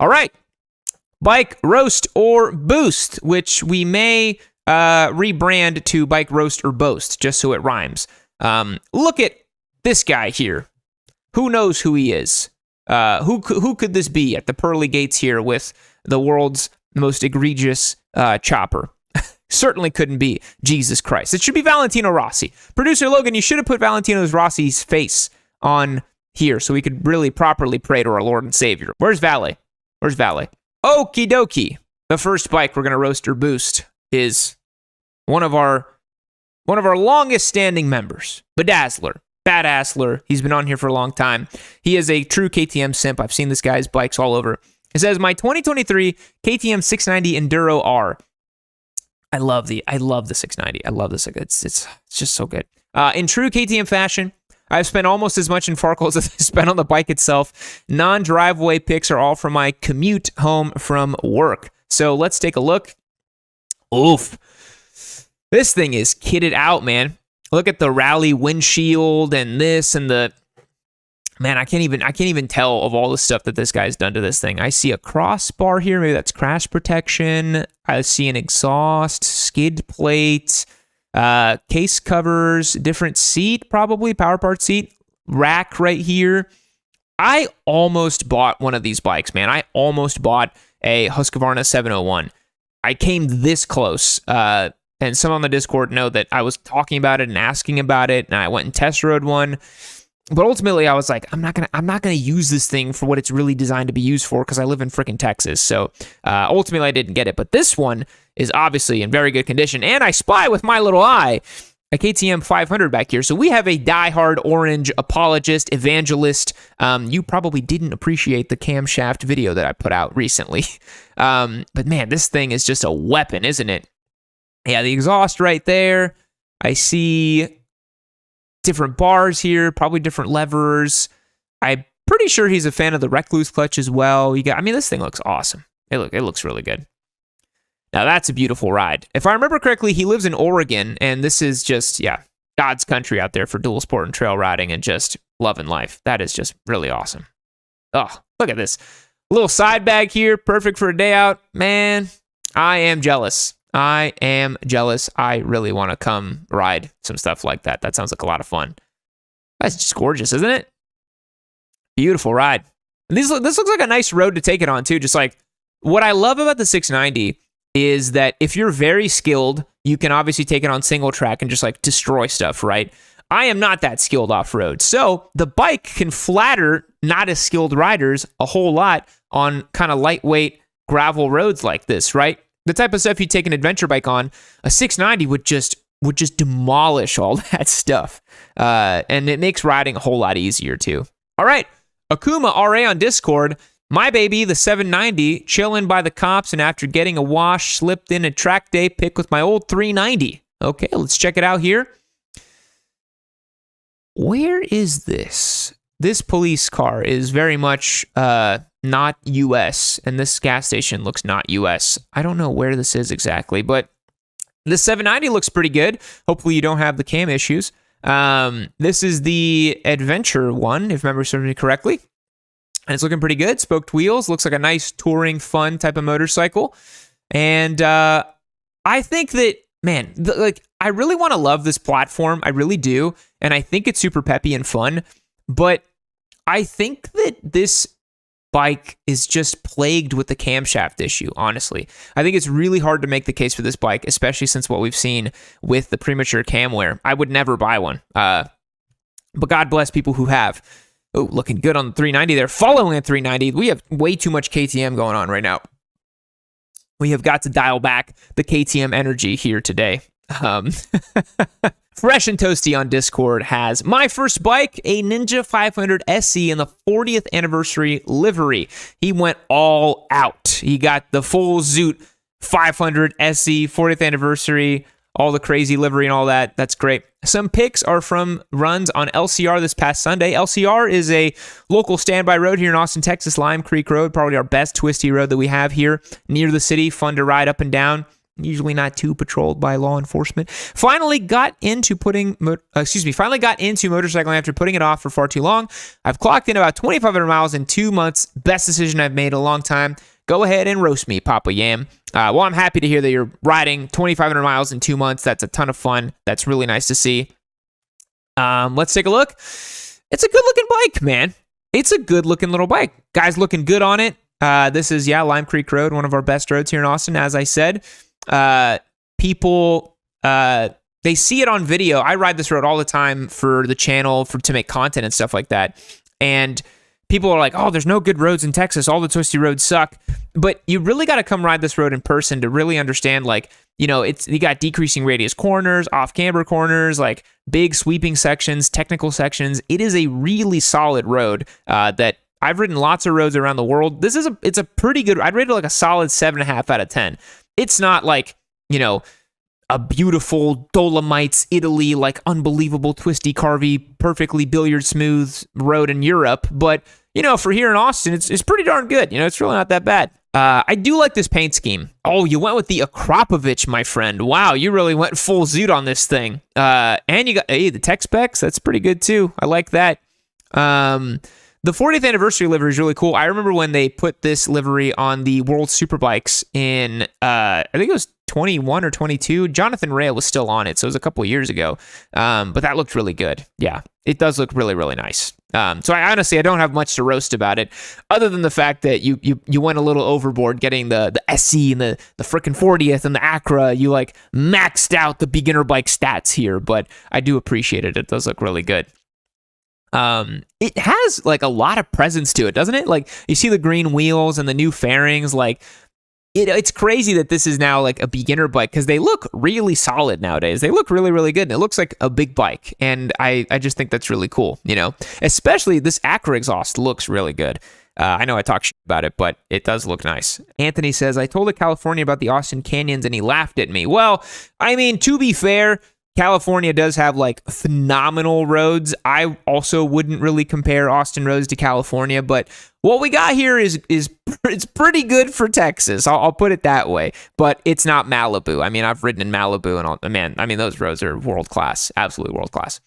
All right. Bike Roast or Boost, which we may rebrand to Bike Roast or Boast, just so it rhymes. Look at this guy here. Who knows who he is? Who could this be at the pearly gates here with the world's most egregious chopper? Certainly couldn't be Jesus Christ. It should be Valentino Rossi. Producer Logan, you should have put Valentino Rossi's face on here so we could really properly pray to our Lord and Savior. Where's Valet? Where's Valet? Okie dokie. The first bike we're going to roast or boost is one of our longest standing members, Bedazzler. Badassler. He's been on here for a long time. He is a true KTM simp. I've seen this guy's bikes all over. It says, my 2023 KTM 690 Enduro R. I love the 690. I love this. It's just so good. In true KTM fashion, I've spent almost as much in Farkles as I spent on the bike itself. Non-driveway pics are all from my commute home from work. So let's take a look. Oof. This thing is kitted out, man. Look at the rally windshield and this and the... Man, I can't even tell of all the stuff that this guy's done to this thing. I see a crossbar here. Maybe that's crash protection. I see an exhaust, skid plate, case covers, different seat, probably power part seat, rack right here. I almost bought one of these bikes, man. I almost bought a Husqvarna 701. I came this close. And some on the Discord know that I was talking about it and asking about it, and I went and test rode one. But ultimately, I was like, I'm not gonna use this thing for what it's really designed to be used for because I live in freaking Texas. So ultimately, I didn't get it. But this one is obviously in very good condition, and I spy with my little eye a KTM 500 back here. So we have a diehard orange apologist, evangelist. You probably didn't appreciate the camshaft video that I put out recently. But man, this thing is just a weapon, isn't it? Yeah, the exhaust right there. I see different bars here, probably different levers. I'm pretty sure he's a fan of the Recluse clutch as well. This thing looks awesome. It looks really good. Now that's a beautiful ride. If I remember correctly, he lives in Oregon, and this is just, God's country out there for dual sport and trail riding and just loving life. That is just really awesome. Oh, look at this. Little side bag here, perfect for a day out. Man, I am jealous. I am jealous. I really want to come ride some stuff like that. That sounds like a lot of fun. That's just gorgeous, isn't it? Beautiful ride. And this looks like a nice road to take it on, too. Just like, what I love about the 690 is that if you're very skilled, you can obviously take it on single track and just like destroy stuff, right? I am not that skilled off-road. So the bike can flatter not as skilled riders a whole lot on kind of lightweight gravel roads like this, right? The type of stuff you take an adventure bike on, a 690 would just demolish all that stuff. And it makes riding a whole lot easier too. All right, Akuma RA on Discord. My baby, the 790, chilling by the cops, and after getting a wash, slipped in a track day pick with my old 390. Okay, let's check it out here. Where is this? This police car is very much not US, and this gas station looks not US. I don't know where this is exactly, but the 790 looks pretty good. Hopefully you don't have the cam issues. This is the Adventure one, if memory serves me correctly. And it's looking pretty good. Spoked wheels. Looks like a nice touring, fun type of motorcycle. And I think that, man, I really want to love this platform. I really do. And I think it's super peppy and fun. But I think that this bike is just plagued with the camshaft issue, honestly. I think it's really hard to make the case for this bike, especially since what we've seen with the premature cam wear. I would never buy one. But God bless people who have. Oh, looking good on the 390 there. Following a 390, we have way too much KTM going on right now. We have got to dial back the KTM energy here today. Fresh and Toasty on Discord has my first bike, a Ninja 500 SE in the 40th anniversary livery. He went all out. He got the full Zoot 500 SE 40th anniversary, all the crazy livery and all that. That's great. Some pics are from runs on LCR this past Sunday. LCR is a local standby road here in Austin, Texas, Lime Creek Road, probably our best twisty road that we have here near the city. Fun to ride up and down. usually not too patrolled by law enforcement. Finally got into motorcycling after putting it off for far too long. I've clocked in about 2,500 miles in 2 months. Best decision I've made in a long time. Go ahead and roast me, Papa Yam. Well, I'm happy to hear that you're riding 2,500 miles in 2 months. That's a ton of fun. That's really nice to see. Let's take a look. It's a good-looking bike, man. It's a good-looking little bike. Guy's looking good on it. This is, Lime Creek Road, one of our best roads here in Austin, as I said. People, they see it on video. I ride this road all the time for the channel, to make content and stuff like that. And people are like, oh, there's no good roads in Texas. All the twisty roads suck. But you really got to come ride this road in person to really understand, like, you got decreasing radius corners, off-camber corners, like big sweeping sections, technical sections. It is a really solid road that I've ridden lots of roads around the world. It's a pretty good, I'd rate it like a solid 7.5 out of 10. It's not like, a beautiful Dolomites, Italy, like unbelievable twisty, carvy, perfectly billiard smooth road in Europe. But, for here in Austin, it's pretty darn good. It's really not that bad. I do like this paint scheme. Oh, you went with the Akrapovich, my friend. Wow, you really went full zoot on this thing. And you got, the tech specs. That's pretty good too. I like that. The 40th anniversary livery is really cool. I remember when they put this livery on the World Superbikes in, I think it was 21 or 22. Jonathan Rea was still on it, so it was a couple of years ago. But that looked really good. Yeah, it does look really, really nice. So I don't have much to roast about it, other than the fact that you went a little overboard getting the SE and the frickin' 40th and the Acura. You like maxed out the beginner bike stats here, but I do appreciate it. It does look really good. It has like a lot of presence to it, doesn't it? Like you see the green wheels and the new fairings. Like it's crazy that this is now like a beginner bike because they look really solid nowadays. They look really, really good, and it looks like a big bike. And I just think that's really cool, Especially this Acura exhaust looks really good. I know I talk shit about it, but it does look nice. Anthony says, I told a California about the Austin Canyons and he laughed at me. Well, I mean, to be fair, California does have like phenomenal roads. I also wouldn't really compare Austin roads to California, but what we got here is it's pretty good for Texas. I'll put it that way, but it's not Malibu. I mean, I've ridden in Malibu and all, man, I mean, those roads are world class, absolutely world class.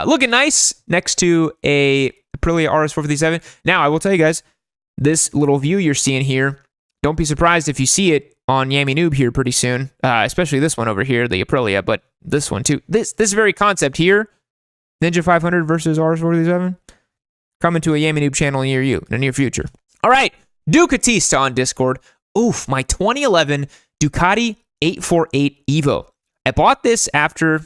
Looking nice next to a Aprilia RS457. Now, I will tell you guys, this little view you're seeing here, don't be surprised if you see it on Yammie Noob here pretty soon, especially this one over here, the Aprilia, but this one too. This very concept here, Ninja 500 versus RS457, coming to a Yammie Noob channel near you in the near future. All right, Ducatista on Discord. Oof, my 2011 Ducati 848 Evo. I bought this after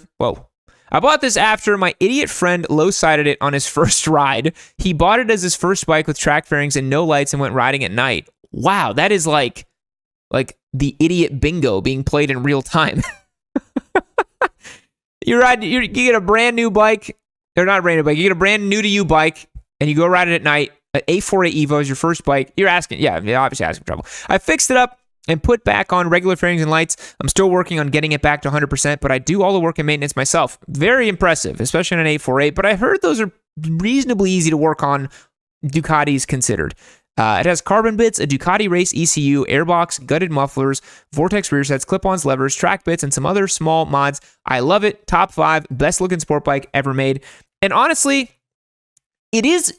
my idiot friend low-sided it on his first ride. He bought it as his first bike with track fairings and no lights and went riding at night. Wow, that is like the idiot bingo being played in real time. You get a brand new bike, or not a brand new bike, you get a brand new to you bike, and you go ride it at night. An 848 Evo is your first bike. You're obviously asking for trouble. I fixed it up and put back on regular fairings and lights. I'm still working on getting it back to 100%, but I do all the work and maintenance myself. Very impressive, especially on an 848, but I heard those are reasonably easy to work on, Ducatis considered. It has carbon bits, a Ducati race ECU, airbox, gutted mufflers, Vortex rear sets, clip-ons, levers, track bits, and some other small mods. I love it. Top 5, best looking sport bike ever made. And honestly, it is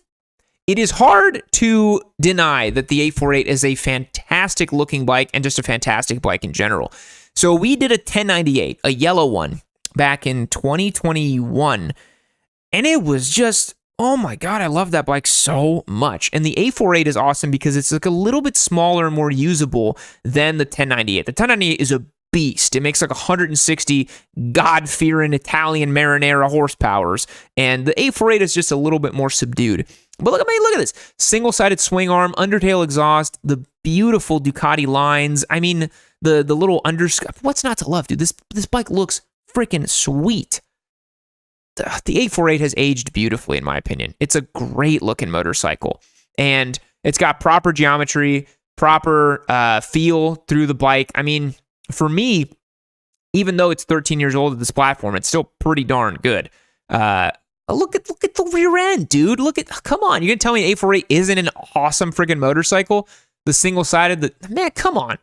hard to deny that the 848 is a fantastic looking bike and just a fantastic bike in general. So we did a 1098, a yellow one, back in 2021, and it was just, oh my God, I love that bike so much. And the 848 is awesome because it's like a little bit smaller and more usable than the 1098. The 1098 is a beast. It makes like 160 God-fearing Italian Marinara horsepowers, and the 848 is just a little bit more subdued. But look at this. Single-sided swing arm, undertail exhaust, the beautiful Ducati lines. I mean, the little underscut. What's not to love, dude? This bike looks freaking sweet. The 848 has aged beautifully, in my opinion. It's a great-looking motorcycle, and it's got proper geometry, proper feel through the bike. I mean, for me, even though it's 13 years old at this platform, it's still pretty darn good. Look at the rear end, dude. Come on. You're going to tell me 848 isn't an awesome friggin' motorcycle? The single-sided, man, come on.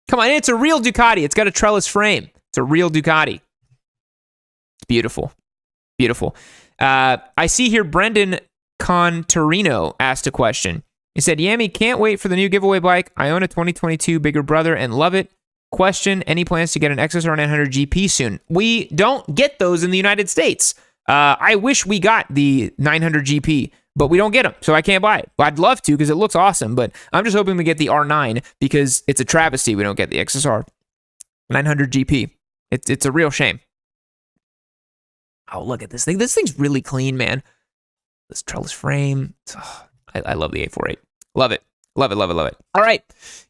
Come on, it's a real Ducati. It's got a trellis frame. It's a real Ducati. It's beautiful. Beautiful. I see here Brendan Contorino asked a question. He said, Yammie, can't wait for the new giveaway bike. I own a 2022 Bigger Brother and love it. Question, any plans to get an XSR 900 GP soon? We don't get those in the United States. I wish we got the 900 GP, but we don't get them, so I can't buy it. I'd love to because it looks awesome, but I'm just hoping we get the R9 because it's a travesty we don't get the XSR 900 GP. It's a real shame. Oh, look at this thing. This thing's really clean, man. This trellis frame. I love the 848. Love it. Love it, love it, love it. All right.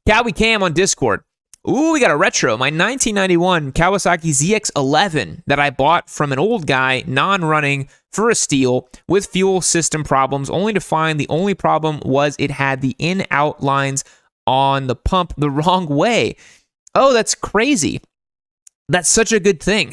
Cowie Cam on Discord. Ooh, we got a retro. My 1991 Kawasaki ZX-11 that I bought from an old guy, non-running, for a steal with fuel system problems, only to find the only problem was it had the in-out lines on the pump the wrong way. Oh, that's crazy. That's such a good thing.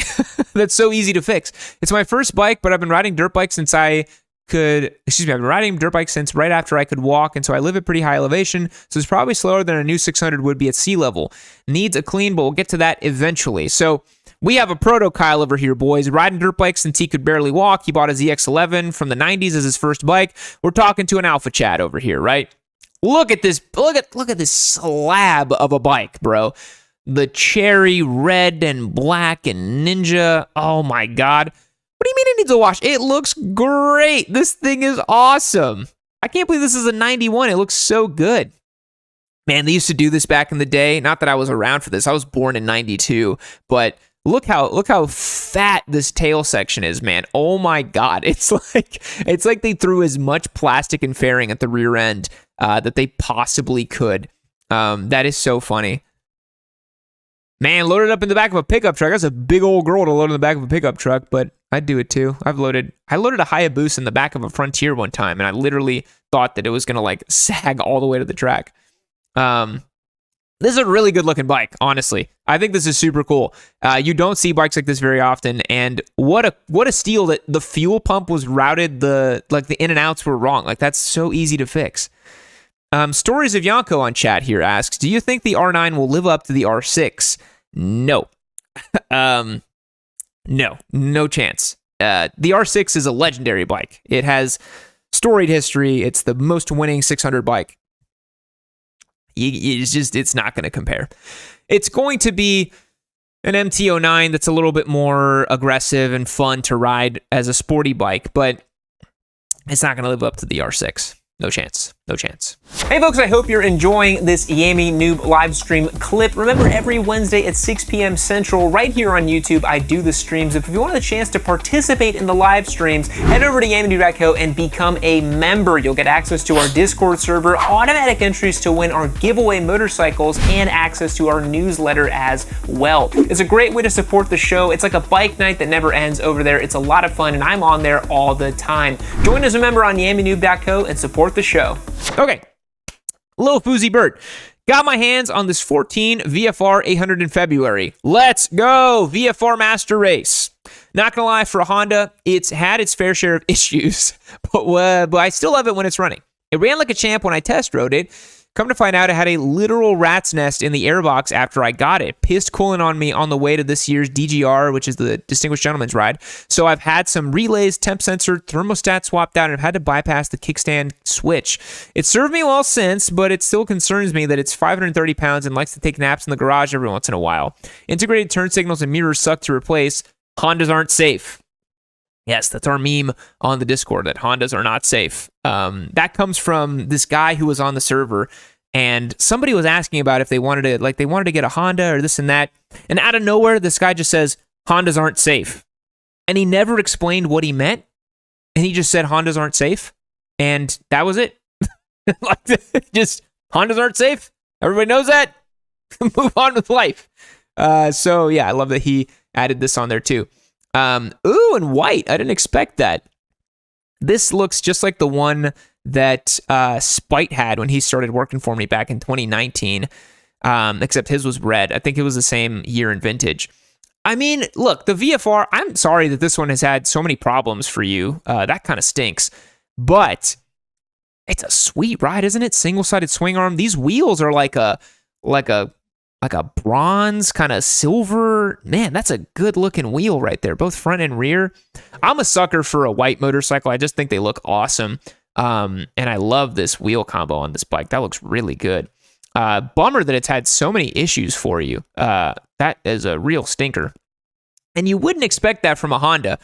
That's so easy to fix. It's my first bike, but I've been riding dirt bikes since I've been riding dirt bikes since right after I could walk, and so I live at pretty high elevation, so it's probably slower than a new 600 would be at sea level. Needs a clean, but we'll get to that eventually. So we have a proto Kyle over here, boys, riding dirt bikes since he could barely walk. He bought a ZX-11 from the 90s as his first bike. We're talking to an Alpha Chad over here, right? Look at this, look at this slab of a bike, bro. The cherry red and black and Ninja. Oh my God. What do you mean it needs a wash? It looks great. This thing is awesome. I can't believe this is a 91. It looks so good. Man, they used to do this back in the day. Not that I was around for this. I was born in 92, but look how fat this tail section is, man. Oh my God. It's like they threw as much plastic and fairing at the rear end that they possibly could. That is so funny. Man, loaded up in the back of a pickup truck. That's a big old girl to load in the back of a pickup truck, but I'd do it too. I loaded a Hayabusa in the back of a Frontier one time, and I literally thought that it was going to like sag all the way to the track. This is a really good looking bike, honestly. I think this is super cool. You don't see bikes like this very often, and what a steal that the fuel pump was routed, the in and outs were wrong. Like, that's so easy to fix. Stories of Yanko on chat here asks, do you think the R9 will live up to the R6? No. No chance. The R6 is a legendary bike. It has storied history. It's the most winning 600 bike. It's not going to compare. It's going to be an MT-09 that's a little bit more aggressive and fun to ride as a sporty bike, but it's not going to live up to the R6. No chance. No chance. Hey folks, I hope you're enjoying this Yammie Noob live stream clip. Remember, every Wednesday at 6 p.m. Central, right here on YouTube, I do the streams. If you want a chance to participate in the live streams, head over to yammie-noob.co and become a member. You'll get access to our Discord server, automatic entries to win our giveaway motorcycles, and access to our newsletter as well. It's a great way to support the show. It's like a bike night that never ends over there. It's a lot of fun, and I'm on there all the time. Join as a member on yammie-noob.co and support the show. Okay, Lil Foozy Bird. Got my hands on this 14 VFR 800 in February. Let's go, VFR Master Race. Not gonna lie, for a Honda, it's had its fair share of issues, but I still love it when it's running. It ran like a champ when I test rode it. Come to find out, it had a literal rat's nest in the airbox after I got it. Pissed cooling on me on the way to this year's DGR, which is the Distinguished Gentleman's Ride. So I've had some relays, temp sensor, thermostat swapped out, and I've had to bypass the kickstand switch. It served me well since, but it still concerns me that it's 530 pounds and likes to take naps in the garage every once in a while. Integrated turn signals and mirrors suck to replace. Hondas aren't safe. Yes, that's our meme on the Discord, that Hondas are not safe. That comes from this guy who was on the server, and somebody was asking about if they wanted to get a Honda or this and that. And out of nowhere, this guy just says, Hondas aren't safe. And he never explained what he meant. And he just said Hondas aren't safe. And that was it. Just, Hondas aren't safe. Everybody knows that. Move on with life. So yeah, I love that he added this on there too. Ooh, and white. I didn't expect that. This looks just like the one that Spite had when he started working for me back in 2019, except his was red. I think it was the same year in vintage. I mean, look, the VFR, I'm sorry that this one has had so many problems for you. That kind of stinks. But it's a sweet ride, isn't it? Single-sided swing arm. These wheels are like a like a bronze kind of silver. Man, that's a good looking wheel right there, both front and rear. I'm a sucker for a white motorcycle. I just think they look awesome. And I love this wheel combo on this bike. That looks really good. Bummer that it's had so many issues for you. That is a real stinker. And you wouldn't expect that from a Honda.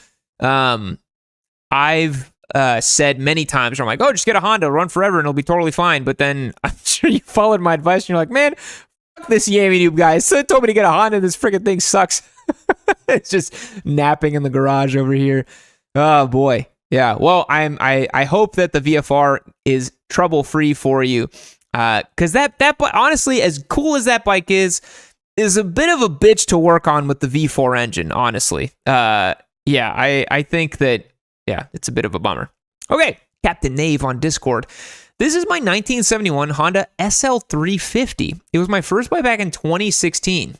I've said many times, I'm like, oh, just get a Honda, run forever, and it'll be totally fine. But then I'm sure you followed my advice, and you're like, man, fuck this Yammie Noob guy. Someone told me to get a Honda. This freaking thing sucks. It's just napping in the garage over here. Oh, boy. Yeah, well, I hope that the VFR is trouble-free for you. Because that honestly, as cool as that bike is a bit of a bitch to work on with the V4 engine, honestly. Yeah, I think that, yeah, it's a bit of a bummer. Okay, Captain Nave on Discord. This is my 1971 Honda SL350. It was my first bike back in 2016.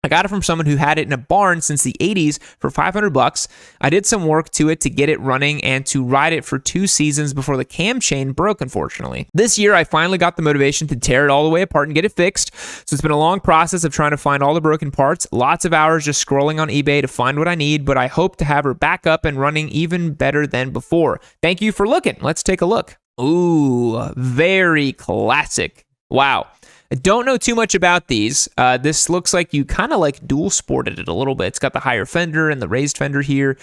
I got it from someone who had it in a barn since the 80s for $500. I did some work to it to get it running and to ride it for 2 seasons before the cam chain broke, unfortunately. This year, I finally got the motivation to tear it all the way apart and get it fixed. So it's been a long process of trying to find all the broken parts. Lots of hours just scrolling on eBay to find what I need, but I hope to have her back up and running even better than before. Thank you for looking. Let's take a look. Ooh, very classic. Wow. I don't know too much about these. This looks like you kind of like dual sported it a little bit. It's got the higher fender and the raised fender here.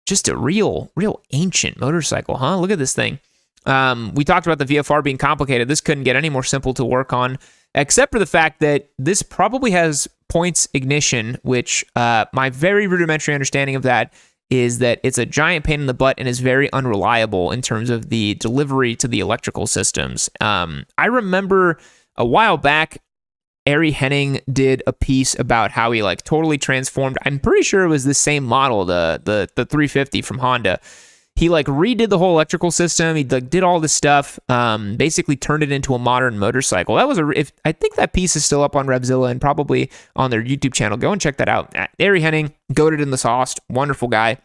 Just a real ancient motorcycle, huh? Look at this thing. We talked about the VFR being complicated. This couldn't get any more simple to work on, except for the fact that this probably has points ignition, which my very rudimentary understanding of that is that it's a giant pain in the butt and is very unreliable in terms of the delivery to the electrical systems. I remember a while back, Ari Henning did a piece about how he like totally transformed. I'm pretty sure it was the same model, the 350 from Honda. He like redid the whole electrical system. He like did all this stuff, basically turned it into a modern motorcycle. That was I think that piece is still up on Revzilla and probably on their YouTube channel. Go and check that out. Ari Henning, goated in the sauce, wonderful guy.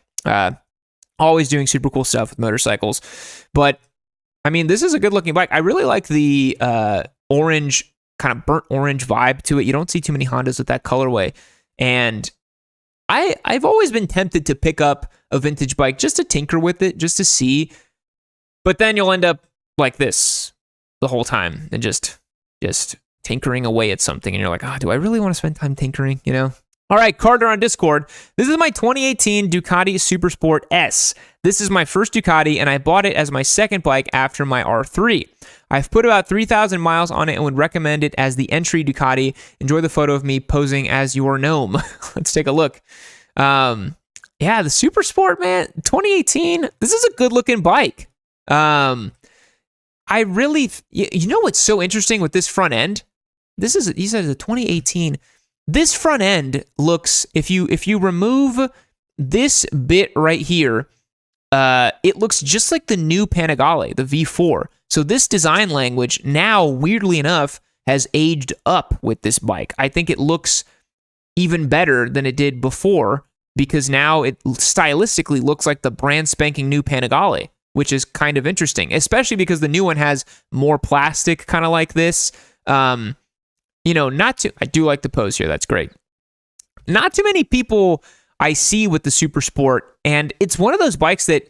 Always doing super cool stuff with motorcycles. But I mean, this is a good looking bike. I really like the orange, kind of burnt orange vibe to it. You don't see too many Hondas with that colorway. And I've always been tempted to pick up a vintage bike just to tinker with it, just to see. But then you'll end up like this the whole time and just tinkering away at something. And you're like, do I really want to spend time tinkering, you know? All right, Carter on Discord. This is my 2018 Ducati SuperSport S. This is my first Ducati, and I bought it as my second bike after my R3. I've put about 3,000 miles on it and would recommend it as the entry Ducati. Enjoy the photo of me posing as your gnome. Let's take a look. Yeah, the SuperSport, man, 2018, this is a good-looking bike. I really, you know what's so interesting with this front end? He says a 2018. This front end looks, if you remove this bit right here, it looks just like the new Panigale, the V4. So this design language now, weirdly enough, has aged up with this bike. I think it looks even better than it did before because now it stylistically looks like the brand spanking new Panigale, which is kind of interesting, especially because the new one has more plastic kind of like this. You know, I do like the pose here. That's great. Not too many people I see with the SuperSport, and it's one of those bikes that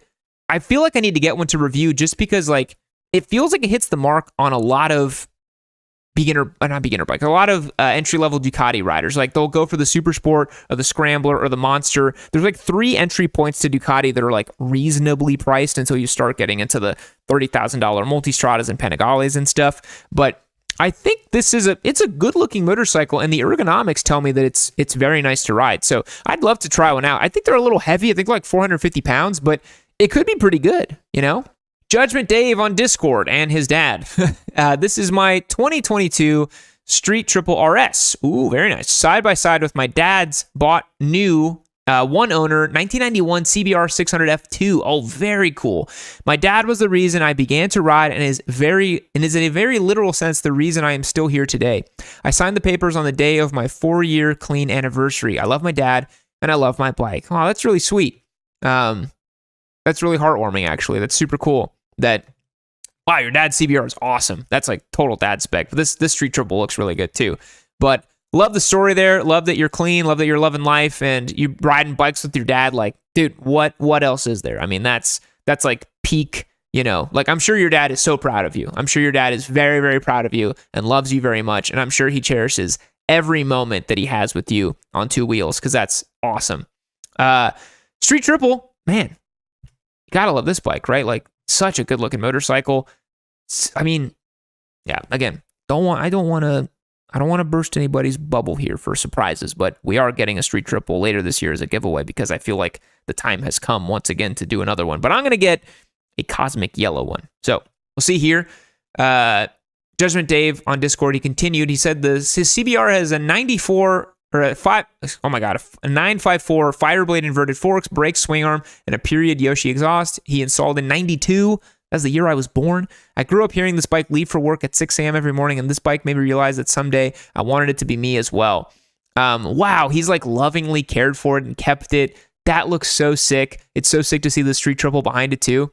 I feel like I need to get one to review just because, like, it feels like it hits the mark on a lot of a lot of entry-level Ducati riders. Like, they'll go for the SuperSport or the Scrambler or the Monster. There's like 3 entry points to Ducati that are like reasonably priced until you start getting into the $30,000 Multistradas and Panigales and stuff. But I think it's a good-looking motorcycle, and the ergonomics tell me that it's very nice to ride. So I'd love to try one out. I think they're a little heavy. I think they're like 450 pounds, but it could be pretty good, you know? Judgment Dave on Discord and his dad. This is my 2022 Street Triple RS. Ooh, very nice. Side by side with my dad's bought new one owner 1991 CBR 600 F2. Oh, very cool. My dad was the reason I began to ride and is in a very literal sense the reason I am still here today. I signed the papers on the day of my 4-year clean anniversary. I love my dad and I love my bike. Oh, that's really sweet. That's really heartwarming, actually. That's super cool that wow, your dad's CBR is awesome. That's like total dad spec. But this Street Triple looks really good too. But love the story there. Love that you're clean. Love that you're loving life and you riding bikes with your dad. Like, dude, what else is there? I mean, that's like peak, you know, like I'm sure your dad is so proud of you. I'm sure your dad is very, very proud of you and loves you very much. And I'm sure he cherishes every moment that he has with you on two wheels because that's awesome. Street Triple, man, you gotta love this bike, right? Like such a good looking motorcycle. I mean, yeah, again, I don't want to burst anybody's bubble here for surprises, but we are getting a Street Triple later this year as a giveaway because I feel like the time has come once again to do another one. But I'm going to get a Cosmic Yellow one. So we'll see here. Judgment Dave on Discord, he continued. He said his CBR has a 94 or a 954 Fireblade inverted forks, brake, swing arm, and a period Yoshi exhaust. He installed in 92. That's the year I was born. I grew up hearing this bike leave for work at 6 a.m. every morning, and this bike made me realize that someday I wanted it to be me as well. Wow, he's like lovingly cared for it and kept it. That looks so sick. It's so sick to see the Street Triple behind it too.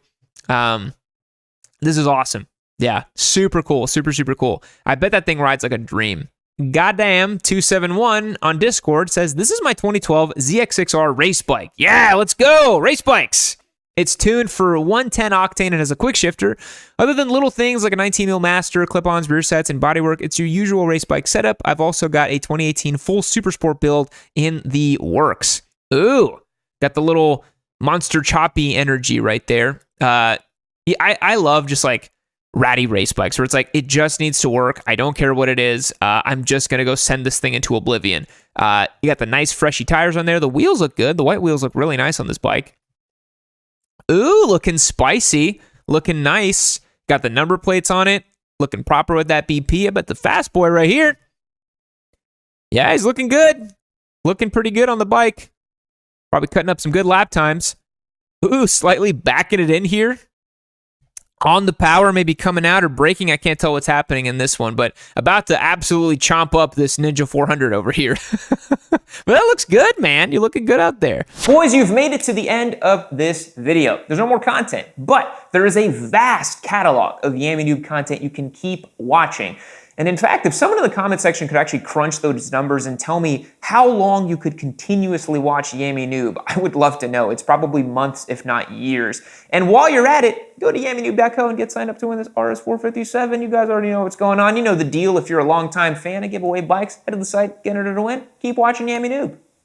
This is awesome. Yeah, super cool. Super, super cool. I bet that thing rides like a dream. Goddamn271 on Discord says, this is my 2012 ZX-6R race bike. Yeah, let's go. Race bikes. It's tuned for 110 octane and has a quick shifter. Other than little things like a 19mm master, clip-ons, rear sets, and bodywork, it's your usual race bike setup. I've also got a 2018 full SuperSport build in the works. Ooh, got the little monster choppy energy right there. I love just like ratty race bikes where it's like, it just needs to work. I don't care what it is. I'm just going to go send this thing into oblivion. You got the nice freshy tires on there. The wheels look good. The white wheels look really nice on this bike. Ooh, looking spicy. Looking nice. Got the number plates on it. Looking proper with that BP. I bet the fast boy right here. Yeah, he's looking good. Looking pretty good on the bike. Probably cutting up some good lap times. Ooh, slightly backing it in here. On the power, maybe coming out or braking. I can't tell what's happening in this one, but about to absolutely chomp up this Ninja 400 over here. But that looks good, man. You're looking good out there. Boys, you've made it to the end of this video. There's no more content, but there is a vast catalog of Yammie Noob content you can keep watching. And in fact, if someone in the comment section could actually crunch those numbers and tell me how long you could continuously watch Yammie Noob, I would love to know. It's probably months, if not years. And while you're at it, go to yammie-noob.co and get signed up to win this RS457. You guys already know what's going on. You know the deal. If you're a longtime fan of giveaway bikes, head to the site, get entered to win. Keep watching Yammie Noob.